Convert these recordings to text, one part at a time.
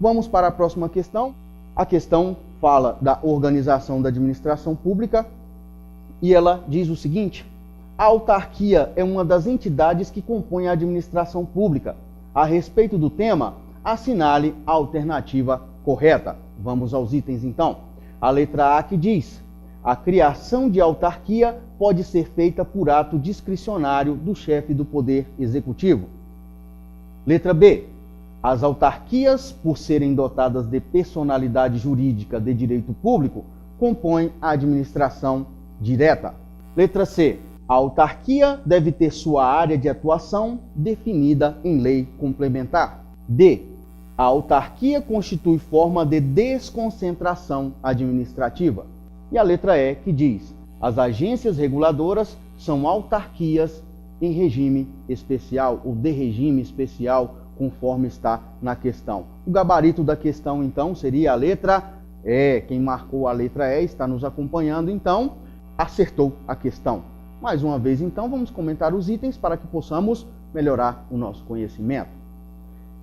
Vamos para a próxima questão. A questão fala da organização da administração pública e ela diz o seguinte: a autarquia é uma das entidades que compõem a administração pública. A respeito do tema, assinale a alternativa correta. Vamos aos itens então. A letra A que diz: a criação de autarquia pode ser feita por ato discricionário do chefe do Poder Executivo. Letra B. As autarquias, por serem dotadas de personalidade jurídica de direito público, compõem a administração direta. Letra C. A autarquia deve ter sua área de atuação definida em lei complementar. D. A autarquia constitui forma de desconcentração administrativa. E a letra E que diz: as agências reguladoras são autarquias em regime especial ou de regime especial, conforme está na questão. O gabarito da questão, então, seria a letra E. Quem marcou a letra E está nos acompanhando, então, acertou a questão. Mais uma vez, então, vamos comentar os itens para que possamos melhorar o nosso conhecimento.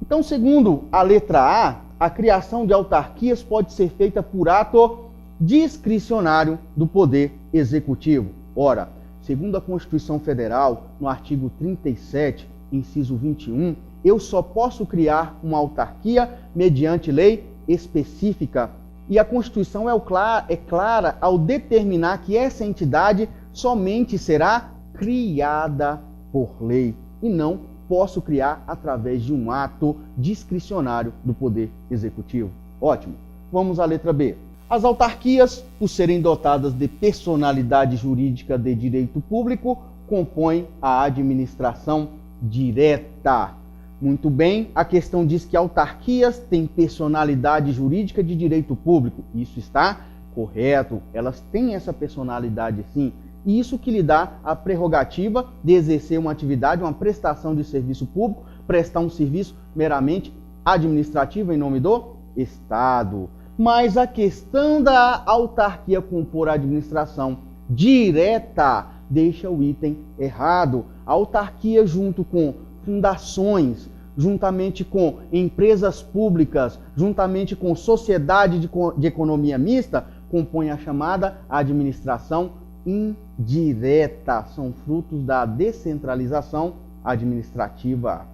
Então, segundo a letra a criação de autarquias pode ser feita por ato discricionário do Poder Executivo. Ora, segundo a Constituição Federal, no artigo 37, inciso 21, eu só posso criar uma autarquia mediante lei específica. E a Constituição é clara ao determinar que essa entidade somente será criada por lei e não posso criar através de um ato discricionário do Poder Executivo. Ótimo. Vamos à letra B. As autarquias, por serem dotadas de personalidade jurídica de direito público, compõem a administração direta. Muito bem, a questão diz que autarquias têm personalidade jurídica de direito público. Isso está correto, elas têm essa personalidade sim. Isso que lhe dá a prerrogativa de exercer uma atividade, uma prestação de serviço público, prestar um serviço meramente administrativo em nome do Estado. Mas a questão da autarquia compor a administração direta deixa o item errado. A autarquia, junto com fundações, juntamente com empresas públicas, juntamente com sociedade de economia mista, compõe a chamada administração indireta. São frutos da descentralização administrativa.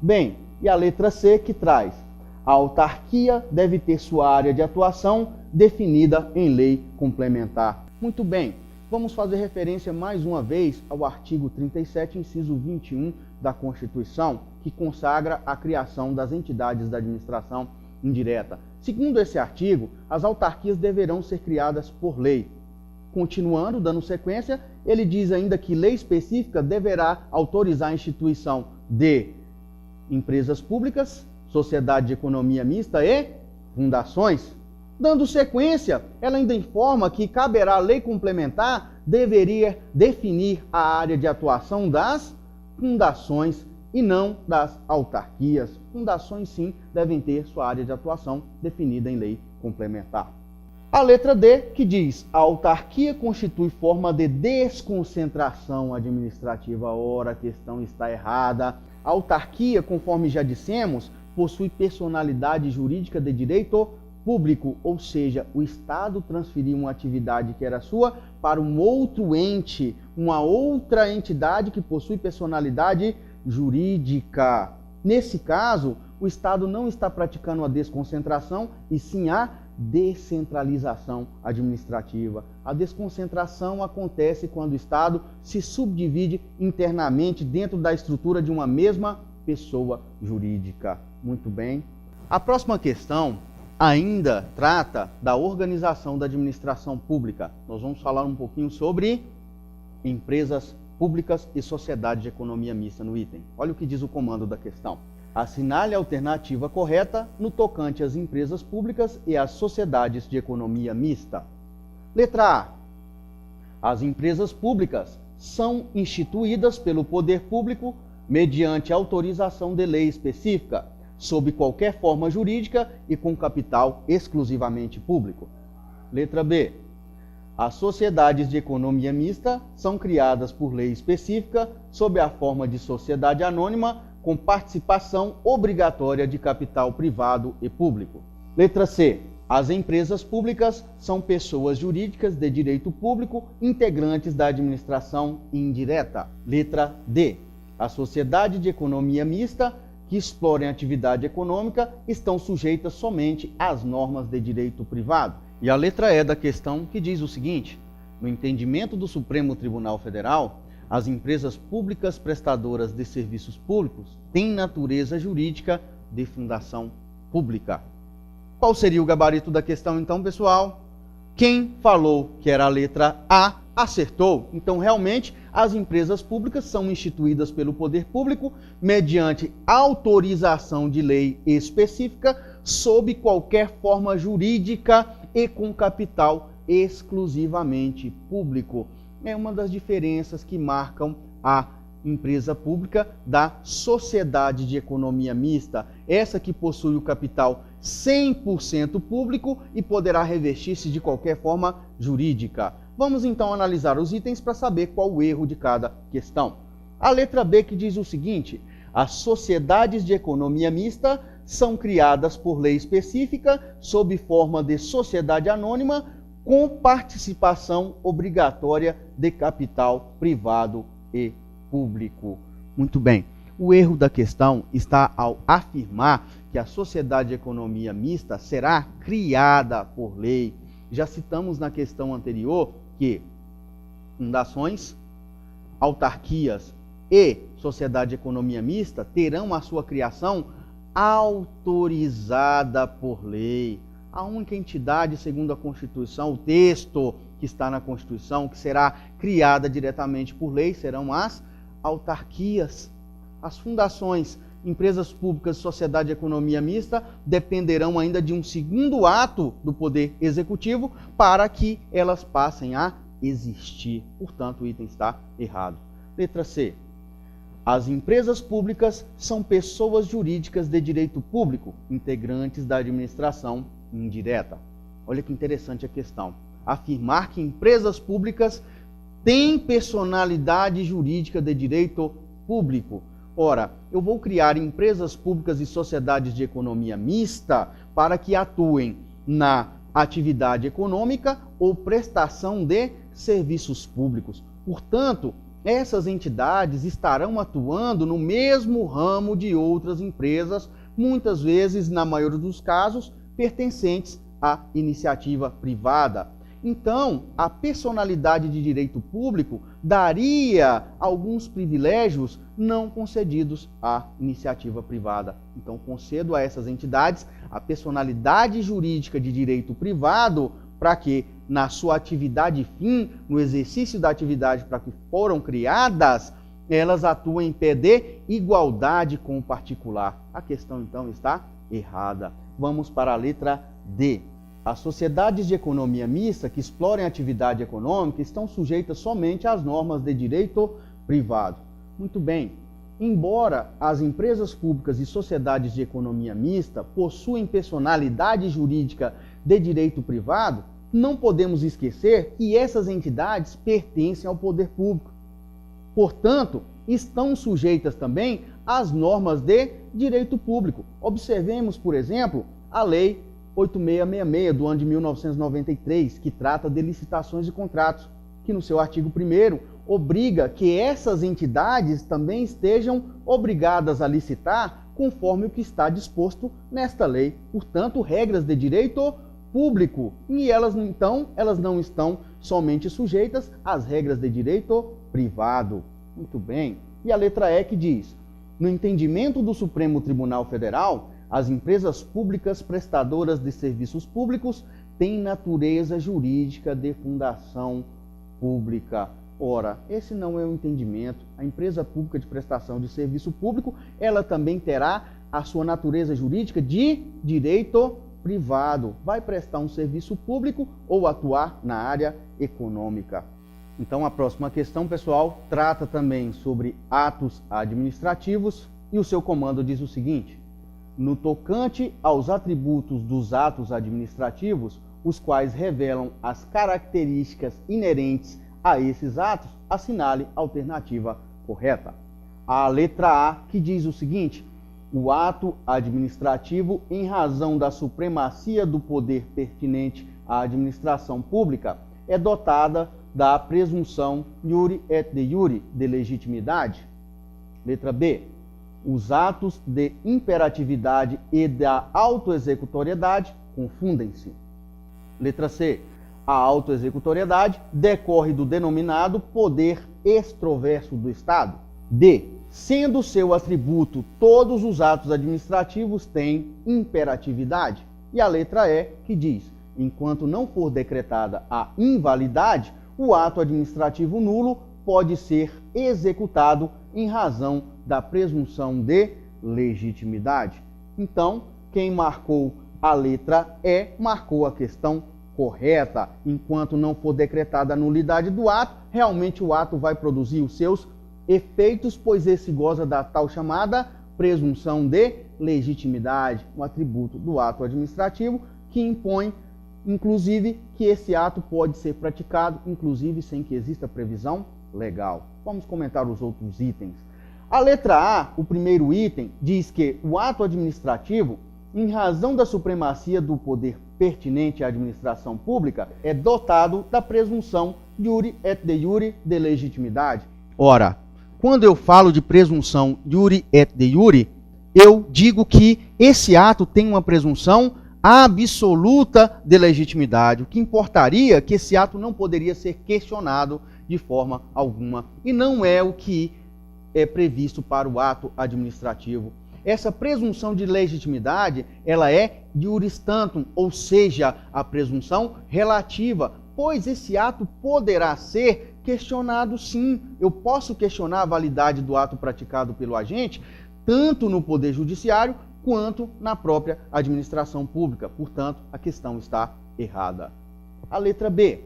Bem, e a letra C que traz: a autarquia deve ter sua área de atuação definida em lei complementar. Muito bem, vamos fazer referência mais uma vez ao artigo 37, inciso 21 da Constituição, que consagra a criação das entidades da administração indireta. Segundo esse artigo, as autarquias deverão ser criadas por lei. Continuando, dando sequência, ele diz ainda que lei específica deverá autorizar a instituição de empresas públicas, sociedade de economia mista e fundações. Dando sequência, ela ainda informa que caberá a lei complementar deveria definir a área de atuação das fundações e não das autarquias. Fundações, sim, devem ter sua área de atuação definida em lei complementar. A letra D, que diz: a autarquia constitui forma de desconcentração administrativa. Ora, a questão está errada. A autarquia, conforme já dissemos, possui personalidade jurídica de direito público, ou seja, o Estado transferiu uma atividade que era sua para um outro ente, uma outra entidade que possui personalidade jurídica. Nesse caso, o Estado não está praticando a desconcentração, e sim a descentralização administrativa. A desconcentração acontece quando o Estado se subdivide internamente dentro da estrutura de uma mesma pessoa jurídica. Muito bem. A próxima questão ainda trata da organização da administração pública. Nós vamos falar um pouquinho sobre empresas públicas e sociedade de economia mista no item. Olha o que diz o comando da questão. Assinale a alternativa correta no tocante às empresas públicas e às sociedades de economia mista. Letra A. As empresas públicas são instituídas pelo poder público mediante autorização de lei específica, sob qualquer forma jurídica e com capital exclusivamente público. Letra B. As sociedades de economia mista são criadas por lei específica sob a forma de sociedade anônima com participação obrigatória de capital privado e público. Letra C. As empresas públicas são pessoas jurídicas de direito público, integrantes da administração indireta. Letra D. A sociedade de economia mista que explorem atividade econômica estão sujeitas somente às normas de direito privado. E a letra E da questão que diz o seguinte: no entendimento do Supremo Tribunal Federal, as empresas públicas prestadoras de serviços públicos têm natureza jurídica de fundação pública. Qual seria o gabarito da questão então, pessoal? Quem falou que era a letra A acertou. Então, realmente, as empresas públicas são instituídas pelo poder público mediante autorização de lei específica sob qualquer forma jurídica e com capital exclusivamente público. É uma das diferenças que marcam a empresa pública da sociedade de economia mista, essa que possui o capital 100% público e poderá revestir-se de qualquer forma jurídica. Vamos então analisar os itens para saber qual o erro de cada questão. A letra B que diz o seguinte: as sociedades de economia mista são criadas por lei específica sob forma de sociedade anônima com participação obrigatória de capital privado e público. Muito bem. O erro da questão está ao afirmar que a sociedade de economia mista será criada por lei. Já citamos na questão anterior que fundações, autarquias e sociedade de economia mista terão a sua criação autorizada por lei. A única entidade, segundo a Constituição, o texto que está na Constituição, que será criada diretamente por lei, serão as autarquias. As fundações, empresas públicas e sociedade de economia mista dependerão ainda de um segundo ato do Poder Executivo para que elas passem a existir. Portanto, o item está errado. Letra C. As empresas públicas são pessoas jurídicas de direito público, integrantes da administração indireta. Olha que interessante a questão. Afirmar que empresas públicas têm personalidade jurídica de direito público. Ora, eu vou criar empresas públicas e sociedades de economia mista para que atuem na atividade econômica ou prestação de serviços públicos. Portanto, essas entidades estarão atuando no mesmo ramo de outras empresas, muitas vezes, na maioria dos casos, pertencentes à iniciativa privada. Então, a personalidade de direito público daria alguns privilégios não concedidos à iniciativa privada. Então, concedo a essas entidades a personalidade jurídica de direito privado para que, na sua atividade fim, no exercício da atividade para que foram criadas, elas atuem em pé de igualdade com o particular. A questão, então, está errada. Vamos para a letra D. As sociedades de economia mista que explorem atividade econômica estão sujeitas somente às normas de direito privado. Muito bem. Embora as empresas públicas e sociedades de economia mista possuem personalidade jurídica de direito privado, não podemos esquecer que essas entidades pertencem ao poder público. Portanto, estão sujeitas também às normas de direito público. Observemos, por exemplo, a Lei 8666 do ano de 1993, que trata de licitações de contratos, que no seu artigo 1º obriga que essas entidades também estejam obrigadas a licitar conforme o que está disposto nesta lei. Portanto, regras de direito público. E elas, então, elas não estão somente sujeitas às regras de direito privado. Muito bem. E a letra E que diz: no entendimento do Supremo Tribunal Federal, as empresas públicas prestadoras de serviços públicos têm natureza jurídica de fundação pública. Ora, esse não é o entendimento. A empresa pública de prestação de serviço público, ela também terá a sua natureza jurídica de direito privado. Vai prestar um serviço público ou atuar na área econômica. Então, a próxima questão, pessoal, trata também sobre atos administrativos e o seu comando diz o seguinte: no tocante aos atributos dos atos administrativos, os quais revelam as características inerentes a esses atos, assinale a alternativa correta. A letra A, que diz o seguinte: o ato administrativo, em razão da supremacia do poder pertinente à administração pública, é dotada da presunção iure et de iure de legitimidade. Letra B. Os atos de imperatividade e da autoexecutoriedade confundem-se. Letra C. A autoexecutoriedade decorre do denominado poder extroverso do Estado. D. Sendo seu atributo, todos os atos administrativos têm imperatividade. E a letra E, que diz: enquanto não for decretada a invalidade, o ato administrativo nulo pode ser executado em razão da presunção de legitimidade. Então, quem marcou a letra E marcou a questão correta. Enquanto não for decretada a nulidade do ato, realmente o ato vai produzir os seus efeitos, pois esse goza da tal chamada presunção de legitimidade, um atributo do ato administrativo que impõe, inclusive, que esse ato pode ser praticado, inclusive, sem que exista previsão legal. Vamos comentar os outros itens. A letra A, o primeiro item, diz que o ato administrativo, em razão da supremacia do poder pertinente à administração pública, é dotado da presunção iure et de iure de legitimidade. Ora, quando eu falo de presunção iure et de iure, eu digo que esse ato tem uma presunção absoluta de legitimidade, o que importaria que esse ato não poderia ser questionado de forma alguma, e não é o que é previsto para o ato administrativo. Essa presunção de legitimidade, ela é iuris tantum, ou seja, a presunção relativa, pois esse ato poderá ser questionado sim. Eu posso questionar a validade do ato praticado pelo agente, tanto no Poder Judiciário quanto na própria administração pública. Portanto, a questão está errada. A letra B.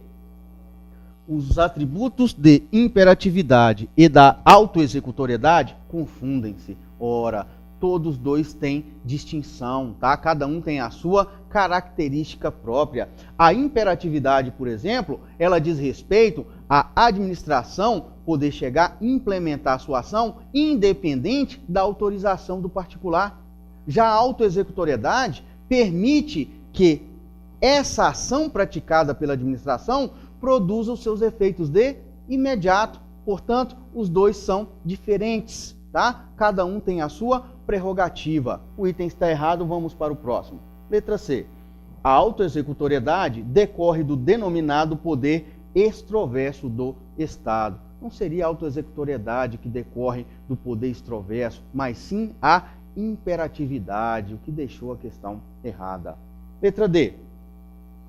Os atributos de imperatividade e da autoexecutoriedade confundem-se. Ora, todos dois têm distinção, tá? Cada um tem a sua característica própria. A imperatividade, por exemplo, ela diz respeito à administração poder chegar a implementar sua ação independente da autorização do particular. Já a autoexecutoriedade permite que essa ação praticada pela administração produza os seus efeitos de imediato. Portanto, os dois são diferentes, tá? Cada um tem a sua prerrogativa. O item está errado, vamos para o próximo. Letra C. A autoexecutoriedade decorre do denominado poder extroverso do Estado. Não seria a autoexecutoriedade que decorre do poder extroverso, mas sim a imperatividade, o que deixou a questão errada. Letra D.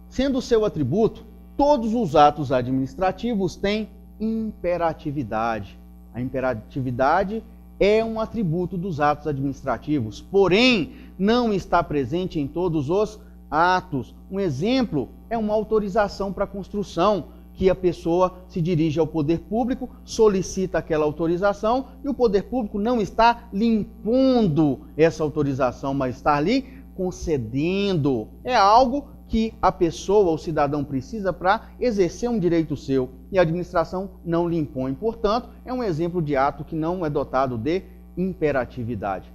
Sendo seu atributo, todos os atos administrativos têm imperatividade. A imperatividade é um atributo dos atos administrativos, porém, não está presente em todos os atos. Um exemplo é uma autorização para construção, que a pessoa se dirige ao poder público, solicita aquela autorização e o poder público não está lhe impondo essa autorização, mas está lhe concedendo. É algo que a pessoa, o cidadão, precisa para exercer um direito seu e a administração não lhe impõe. Portanto, é um exemplo de ato que não é dotado de imperatividade.